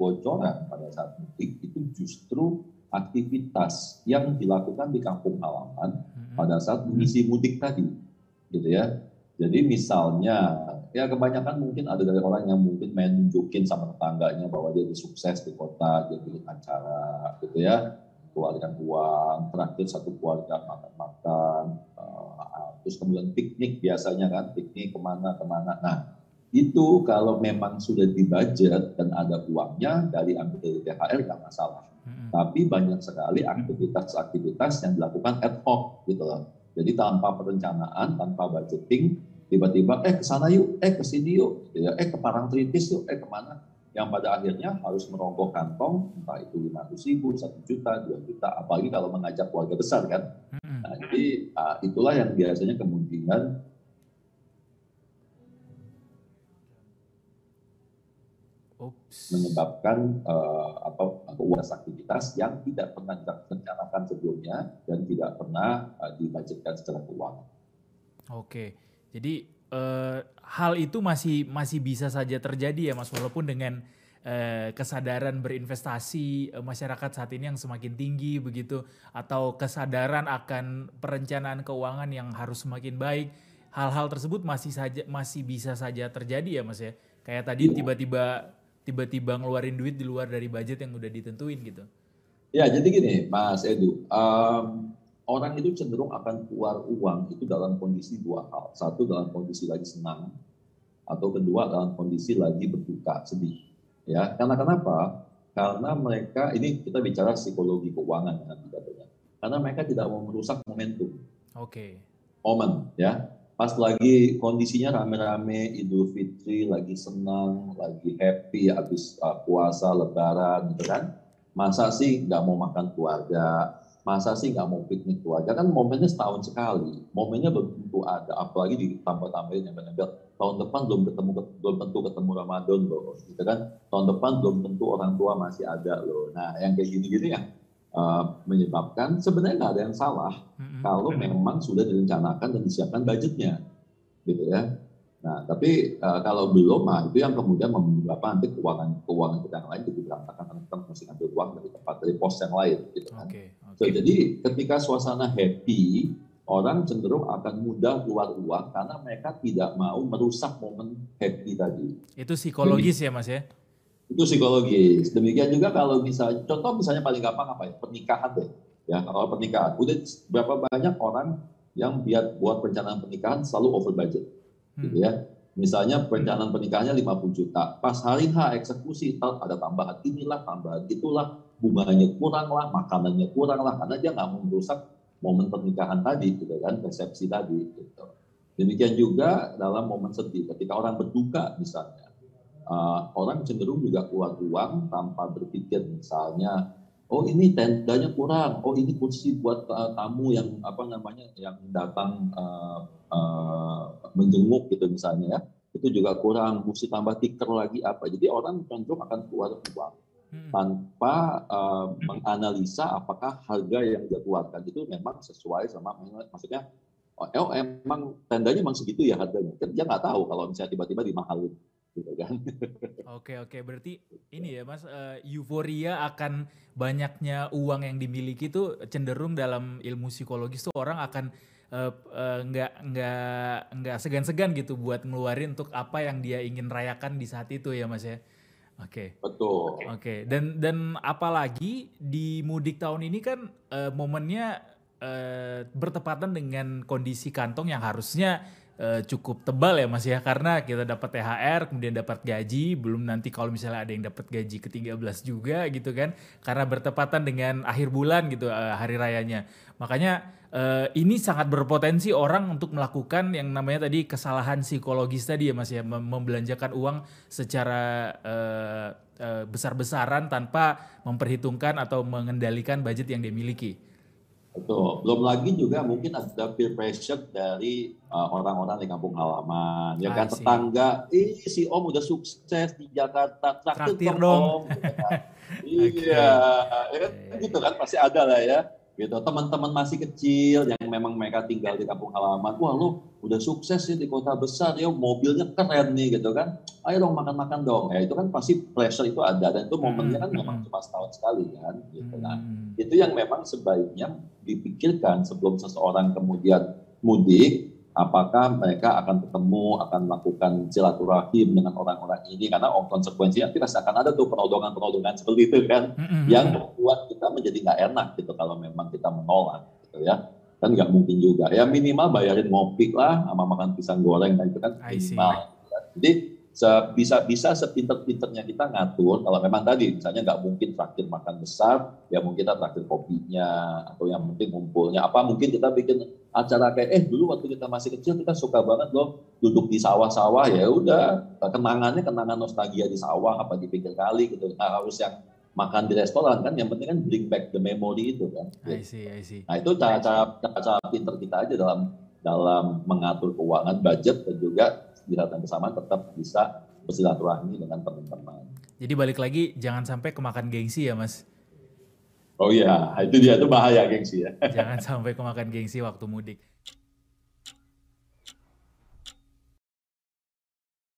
kebocoran pada saat mudik itu justru aktivitas yang dilakukan di kampung halaman pada saat mengisi mudik tadi, gitu ya. Jadi misalnya, ya kebanyakan mungkin ada dari orang yang mungkin main nunjukin sama tetangganya bahwa dia sukses di kota, dia bikin acara, gitu ya, keluarkan uang, terakhir satu keluarga makan-makan, terus kemudian piknik biasanya kan, piknik kemana-kemana. Nah, itu kalau memang sudah dibudget dan ada uangnya dari ambil dari THR nggak masalah. Tapi banyak sekali aktivitas-aktivitas yang dilakukan ad hoc gitu loh. Jadi tanpa perencanaan, tanpa budgeting, tiba-tiba ke sana yuk, ke sini yuk, ke Parangtritis yuk, kemana? Yang pada akhirnya harus merogoh kantong, entah itu 500.000, 1 juta, 2 juta, apalagi kalau mengajak keluarga besar kan. Nah, jadi itulah yang biasanya kemungkinan menyebabkan aktivitas yang tidak pernah direncanakan sebelumnya dan tidak pernah dibudgetkan secara keuangan. Oke, jadi hal itu masih bisa saja terjadi ya Mas, walaupun dengan kesadaran berinvestasi masyarakat saat ini yang semakin tinggi begitu, atau kesadaran akan perencanaan keuangan yang harus semakin baik, hal-hal tersebut masih bisa saja terjadi ya Mas ya. Kayak tadi tiba-tiba ngeluarin duit di luar dari budget yang udah ditentuin gitu. Ya, jadi gini Mas Edu, orang itu cenderung akan keluar uang itu dalam kondisi dua hal. Satu dalam kondisi lagi senang, atau kedua dalam kondisi lagi berduka, sedih. Ya, karena kenapa? Karena mereka, ini kita bicara psikologi keuangan dengan tidaknya. Karena mereka tidak mau merusak momentum. Momen, ya. Pas lagi kondisinya rame-rame, Idul Fitri, lagi senang, lagi happy, habis puasa, lebaran, gitu kan. Masa sih nggak mau makan keluarga, masa sih nggak mau piknik keluarga, kan momennya setahun sekali, momennya belum tentu ada, apalagi ditambah-tambahin yang nempel. Tahun depan belum tentu ketemu Ramadan loh, gitu kan. Tahun depan belum tentu orang tua masih ada loh. Nah, yang kayak gini-gini ya menyebabkan sebenarnya nggak ada yang salah kalau memang sudah direncanakan dan disiapkan budgetnya, gitu ya. Nah, tapi kalau belum, itu yang kemudian menyebabkan nanti keuangan kita yang lain jadi berantakan karena kita mesti ambil uang dari pos yang lain, gitu kan. So, jadi ketika suasana happy, orang cenderung akan mudah keluar uang karena mereka tidak mau merusak momen happy tadi. Itu psikologis ya Mas ya? Itu psikologis. Demikian juga kalau misalnya paling gampang apa ya, pernikahan deh. Ya, kalau pernikahan, udah berapa banyak orang yang buat perencanaan pernikahan selalu over budget, gitu ya. Misalnya perencanaan pernikahannya 50 juta, pas hari H eksekusi ada tambahan inilah, tambahan itulah, bunganya kurang lah, makanannya kurang lah, karena dia nggak mau merusak momen pernikahan tadi, gitu kan, resepsi tadi. Gitu. Demikian juga dalam momen sedih, ketika orang berduka misalnya. Orang cenderung juga keluar uang tanpa berpikir misalnya, oh ini tendanya kurang, oh ini kursi buat tamu yang yang datang menjenguk gitu misalnya ya, itu juga kurang, mesti tambah tiker lagi apa. Jadi orang cenderung akan keluar uang tanpa menganalisa apakah harga yang dia keluarkan itu memang sesuai sama, maksudnya emang tendanya emang segitu ya harganya, dia nggak tahu kalau misalnya tiba-tiba dimahalin. Gitu kan. Oke, berarti ini ya Mas, euforia akan banyaknya uang yang dimiliki itu cenderung dalam ilmu psikologis tuh orang akan nggak segan-segan gitu buat ngeluarin untuk apa yang dia ingin rayakan di saat itu ya Mas ya. Betul. Dan apalagi di mudik tahun ini kan momennya bertepatan dengan kondisi kantong yang harusnya cukup tebal ya Mas ya, karena kita dapat THR, kemudian dapat gaji, belum nanti kalau misalnya ada yang dapat gaji ke-13 juga gitu kan, karena bertepatan dengan akhir bulan gitu hari rayanya. Makanya ini sangat berpotensi orang untuk melakukan yang namanya tadi kesalahan psikologis tadi ya Mas ya, membelanjakan uang secara besar-besaran tanpa memperhitungkan atau mengendalikan budget yang dia miliki. Betul. Belum lagi juga mungkin ada peer pressure dari orang-orang di kampung halaman. Ya kan, tetangga, si Om udah sukses di Jakarta, traktir dong Om. Iya, gitu kan pasti ada lah ya. gitu. Teman-teman masih kecil yang memang mereka tinggal di kampung halaman, wah lo udah sukses sih di kota besar, ya mobilnya keren nih gitu kan, ayo dong makan-makan dong, ya itu kan pasti pressure itu ada, dan itu momennya kan memang cuma setahun sekali kan, gitu. Nah itu yang memang sebaiknya dipikirkan sebelum seseorang kemudian mudik, apakah mereka akan ketemu, akan melakukan silaturahim dengan orang-orang ini, karena konsekuensinya pasti akan ada tuh penodongan-penodongan seperti itu kan, yang membuat kita menjadi nggak enak gitu kalau memang kita menolak gitu ya, kan nggak mungkin juga, ya minimal bayarin ngopi lah sama makan pisang goreng, nah itu kan minimal. Jadi bisa sepinter-pinternya kita ngatur, kalau memang tadi misalnya nggak mungkin traktir makan besar, ya mungkin kita traktir kopinya, atau yang mungkin ngumpulnya, apa mungkin kita bikin acara kayak, dulu waktu kita masih kecil kita suka banget loh duduk di sawah-sawah, ya udah kenangan nostalgia di sawah apa di pinggir kali gitu, nggak harus yang makan di restoran kan, yang penting kan bring back the memory itu kan. I see. Nah itu cara pinter kita aja dalam mengatur keuangan, budget, dan juga di saat yang bersamaan tetap bisa bersilaturahmi dengan teman-teman. Jadi balik lagi, jangan sampai kemakan gengsi ya Mas. Oh iya, itu dia, itu bahaya gengsi ya. Jangan sampai kemakan gengsi waktu mudik.